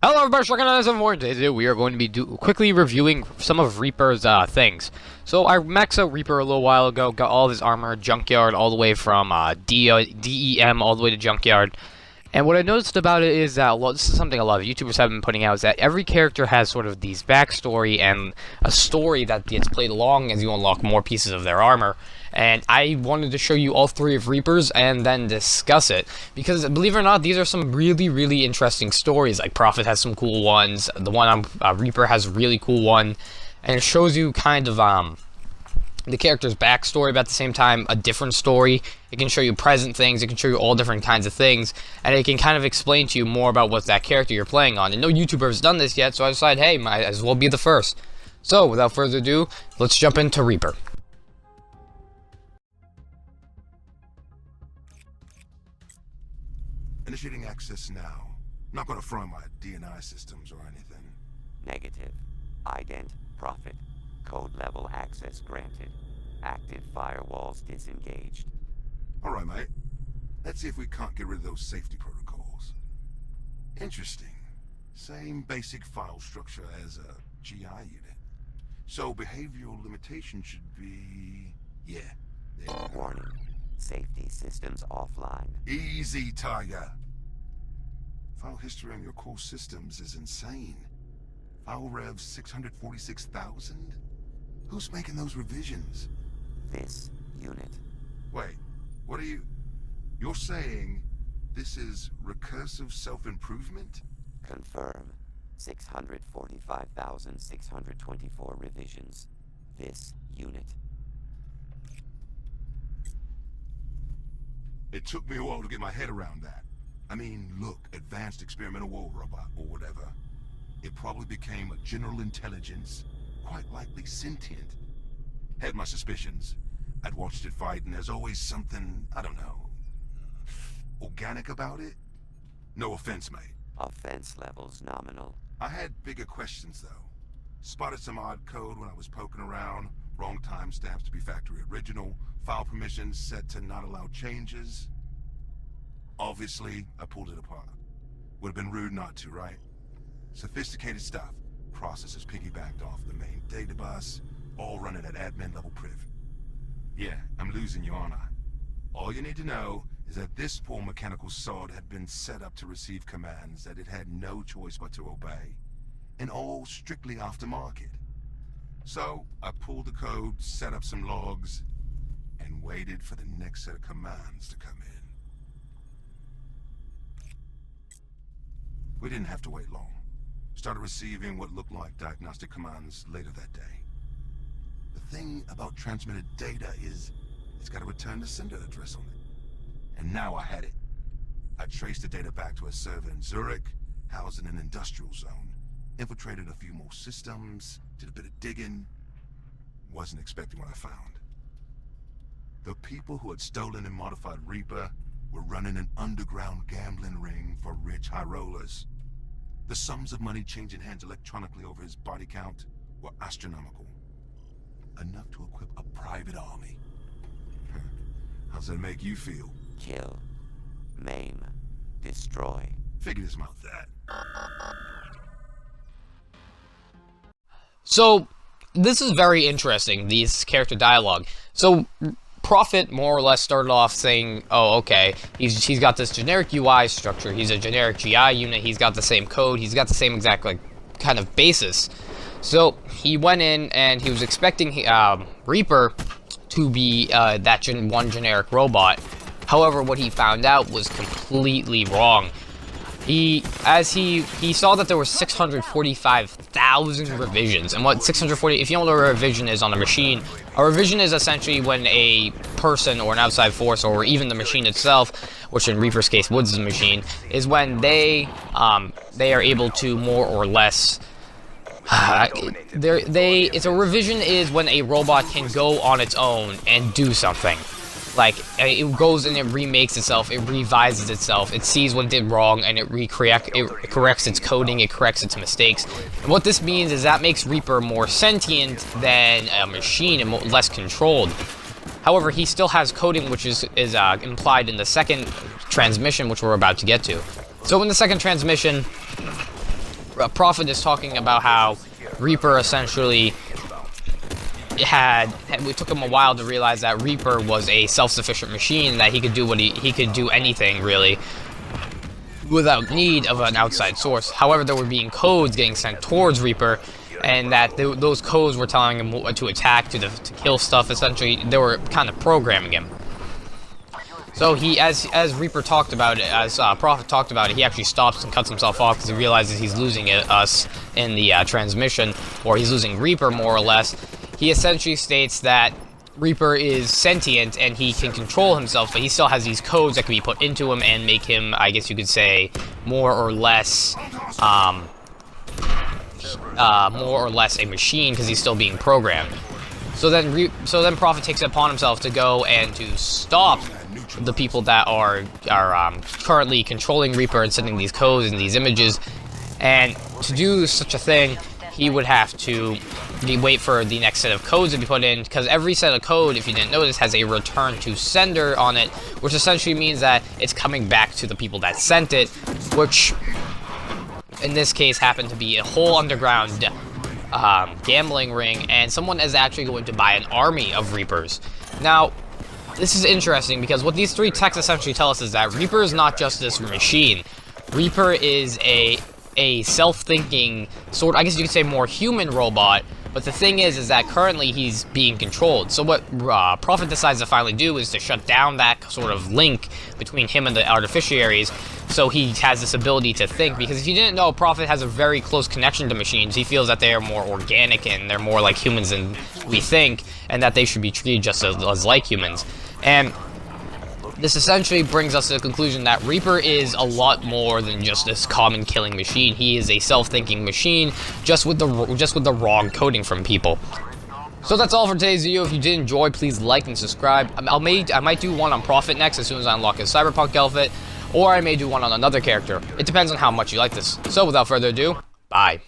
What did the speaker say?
Hello everybody, recognize today we are going to be quickly reviewing some of Reaper's things. So I maxed out Reaper a little while ago, got all of his armor, Junkyard, all the way from DEM all the way to Junkyard. And what I noticed about it is that, well, this is something a lot of YouTubers have been putting out, is that every character has sort of these backstory and a story that gets played along as you unlock more pieces of their armor. And I wanted to show you all three of Reaper's and then discuss it. Because, believe it or not, these are some really, really interesting stories. Like, Prophet has some cool ones. The one on Reaper has a really cool one. And it shows you kind of, the character's backstory, but at the same time, a different story. It can show you present things, it can show you all different kinds of things, and it can kind of explain to you more about what that character you're playing on. And no YouTuber has done this yet, so I decided, hey, might as well be the first. So, without further ado, let's jump into Reaper. Initiating access now. Not gonna fry my DNI systems or anything. Negative. Ident. Prophet. Code level access granted. Active firewalls disengaged. Alright, mate. Let's see if we can't get rid of those safety protocols. Interesting. Same basic file structure as a GI unit. So behavioral limitation should be... yeah. There you go. Warning. Safety systems offline. Easy, Tiger. File history on your core systems is insane. File rev 646,000? Who's making those revisions? This unit. Wait, what are you... You're saying this is recursive self-improvement? Confirm. 645,624 revisions. This unit. It took me a while to get my head around that. I mean, look, advanced experimental war robot, or whatever. It probably became a general intelligence, quite likely sentient. Had my suspicions. I'd watched it fight, and there's always something, I don't know, organic about it? No offense, mate. Offense levels nominal. I had bigger questions, though. Spotted some odd code when I was poking around. Wrong timestamps to be factory original. File permissions set to not allow changes. Obviously, I pulled it apart. Would have been rude not to, right? Sophisticated stuff. Processes piggybacked off the main data bus, all running at admin level priv. Yeah, I'm losing you, aren't I? All you need to know is that this poor mechanical sod had been set up to receive commands that it had no choice but to obey, and all strictly aftermarket. So, I pulled the code, set up some logs, and waited for the next set of commands to come in. We didn't have to wait long. Started receiving what looked like diagnostic commands later that day. The thing about transmitted data is it's got a return to sender address on it. And now I had it. I traced the data back to a server in Zurich, housed in an industrial zone, infiltrated a few more systems, did a bit of digging. Wasn't expecting what I found. The people who had stolen and modified Reaper were running an underground gambling ring for rich high rollers. The sums of money changing hands electronically over his body count were astronomical. Enough to equip a private army. How's that make you feel? Kill. Maim. Destroy. Figured as much that. So, this is very interesting, these character dialogue. So, Prophet more or less started off saying, oh, okay, he's got this generic UI structure, he's a generic GI unit, he's got the same code, he's got the same exact, like, kind of basis. So, he went in and he was expecting Reaper to be that one generic robot. However, what he found out was completely wrong. He saw that there were 645,000 revisions, and what 640, if you don't know what a revision is on a machine is essentially when a person or an outside force or even the machine itself, which in Reaper's case Woods' the machine, is when they are able to more or less, it's a revision is when a robot can go on its own and do something. Like, it goes and it remakes itself, it revises itself, it sees what it did wrong, and it corrects its coding, it corrects its mistakes. And what this means is that makes Reaper more sentient than a machine and less controlled. However, he still has coding, which is implied in the second transmission, which we're about to get to. So in the second transmission, Prophet is talking about how Reaper essentially it took him a while to realize that Reaper was a self-sufficient machine, that he could do he could do anything really without need of an outside source. However, there were being codes getting sent towards Reaper, and that those codes were telling him what to attack, to kill stuff. Essentially, they were kind of programming him. So he, as Reaper talked about it, as Prophet talked about it, he actually stops and cuts himself off because he realizes he's losing us in the transmission, or he's losing Reaper more or less. He essentially states that Reaper is sentient and he can control himself, but he still has these codes that can be put into him and make him, I guess you could say, more or less a machine, because he's still being programmed. So then Prophet takes it upon himself to go and to stop the people that are currently controlling Reaper and sending these codes and these images. And to do such a thing, he would have to wait for the next set of codes to be put in, because every set of code, if you didn't notice, has a return to sender on it, which essentially means that it's coming back to the people that sent it, which in this case happened to be a whole underground gambling ring, and someone is actually going to buy an army of Reapers. Now, this is interesting because what these three texts essentially tell us is that Reaper is not just this machine. Reaper is a self-thinking sort, I guess you could say, more human robot. But the thing is that currently he's being controlled. So what Prophet decides to finally do is to shut down that sort of link between him and the artificiaries, so he has this ability to think. Because if you didn't know, Prophet has a very close connection to machines. He feels that they are more organic and they're more like humans than we think, and that they should be treated just as like humans. And this essentially brings us to the conclusion that Reaper is a lot more than just this common killing machine. He is a self-thinking machine, just with the wrong coding from people. So that's all for today's video. If you did enjoy, please like and subscribe. I might do one on Prophet next as soon as I unlock his cyberpunk outfit, or I may do one on another character. It depends on how much you like this. So without further ado, bye.